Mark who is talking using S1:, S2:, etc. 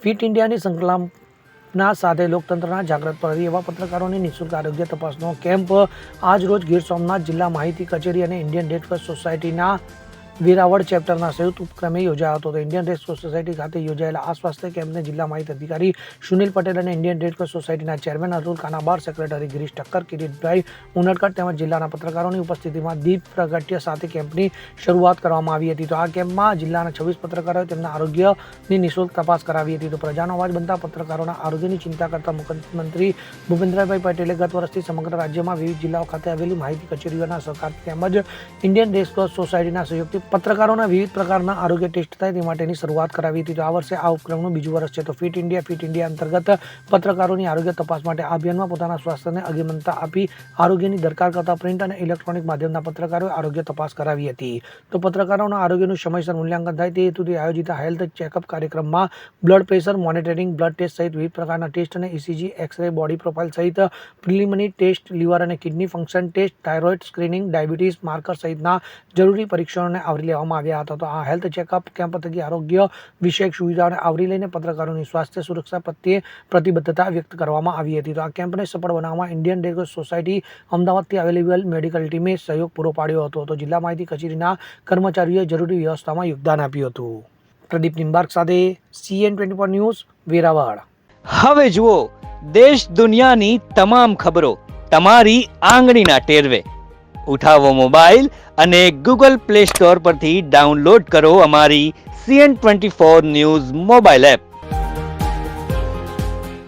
S1: Fit ઇન્ડિયાની સંકલ્પના સાથે લોકતંત્રના જાગૃત પ્રહરી એવા પત્રકારોની નિઃશુલ્ક આરોગ્ય તપાસનો કેમ્પ આજરોજ ગીર સોમનાથ જિલ્લા માહિતી કચેરી અને ઇન્ડિયન રેડ ક્રોસ સોસાયટીના વેરાવળ ચેપ્ટરના સંયુક્ત ઉપક્રમે યોજાયો હતો. ઇન્ડિયન રેડ ક્રોસ સોસાયટી ખાતે યોજાયેલા આ સ્વાસ્થ્ય કેમ્પને જિલ્લા માહિતી અધિકારી સુનિલ પટેલ અને ઇન્ડિયન રેડ ક્રોસ સોસાયટીના ચેરમેન અતુલ કાનાબાર, સેક્રેટરી ગિરીશ ઠક્કર, કિરીટભાઈ ઉનડકટ તેમજ જિલ્લાના પત્રકારોની ઉપસ્થિતિમાં દીપ પ્રાગટ્ય સાથે કેમ્પની શરૂઆત કરવામાં આવી હતી. તો આ કેમ્પમાં જિલ્લાના 26 પત્રકારોએ તેમના આરોગ્યની નિઃશુલ્ક તપાસ કરાવી હતી. તો પ્રજાનો અવાજ બનતા પત્રકારોના આરોગ્યની ચિંતા કરતા મુખ્યમંત્રી ભૂપેન્દ્રભાઈ પટેલે ગત વર્ષથી સમગ્ર રાજ્યમાં વિવિધ જિલ્લાઓ ખાતે આવેલી માહિતી કચેરીઓના સહકાર તેમજ ઇન્ડિયન રેડ ક્રોસ સોસાયટીના સહયોગથી પત્રકારોના વિવિધ પ્રકારના આરોગ્ય ટેસ્ટ થાય તે માટેની શરૂઆત કરાવી હતી. તો આ વર્ષે આ ઉપક્રમનું બીજું વર્ષ છે. તો ફિટ ઇન્ડિયા અંતર્ગત પત્રકારોની આરોગ્ય તપાસ માટે આ અભિયાનમાં પોતાના સ્વાસ્થ્યને અગ્રિમતા આપી આરોગ્યની દરકાર કરતા પ્રિન્ટ અને ઇલેક્ટ્રોનિક માધ્યમના પત્રકારોએ આરોગ્ય તપાસ કરાવી હતી. તો પત્રકારોના આરોગ્યનું સમયસર મૂલ્યાંકન થાય તે હેતુથી આયોજિત હેલ્થ ચેકઅપ કાર્યક્રમમાં blood pressure monitoring, blood test સહિત વિવિધ પ્રકારના ટેસ્ટ અને ઇસીજી, એક્સરે, બોડી પ્રોફાઇલ સહિત પ્રિલિમિનરી ટેસ્ટ, લીવર અને kidney function test, thyroid screening, diabetes marker સહિતના જરૂરી પરીક્ષણોને આવરી લેવામાં આવ્યા હતા. તો આ હેલ્થ ચેકઅપ કેમ્પ થકી આરોગ્ય વિષયક સુવિધાઓને આવરી લઈને પત્રકારોની સ્વાસ્થ્ય સુરક્ષા પ્રત્યે પ્રતિબદ્ધતા વ્યક્ત કરવામાં આવી હતી. તો આ કેમ્પને સફળ બનાવવામાં ઇન્ડિયન રેડ ક્રોસ સોસાયટી અમદાવાદથી અવેલેબલ મેડિકલ ટીમે સહયોગ પૂરો પાડ્યો હતો. તો જિલ્લા માહિતી કચેરીના કર્મચારીઓએ જરૂરી વ્યવસ્થામાં યોગદાન આપ્યું હતું. પ્રદીપ નિંબાર્ક સાથે CN24 ન્યૂઝ, વેરાવળ.
S2: હવે જુઓ દેશ દુનિયાની તમામ ખબરો તમારી આંગળીના ટેરવે. ઉઠાવો મોબાઈલ અને ગૂગલ પ્લે સ્ટોર પરથી ડાઉનલોડ કરો અમારી CN24 ન્યૂઝ મોબાઈલ એપ.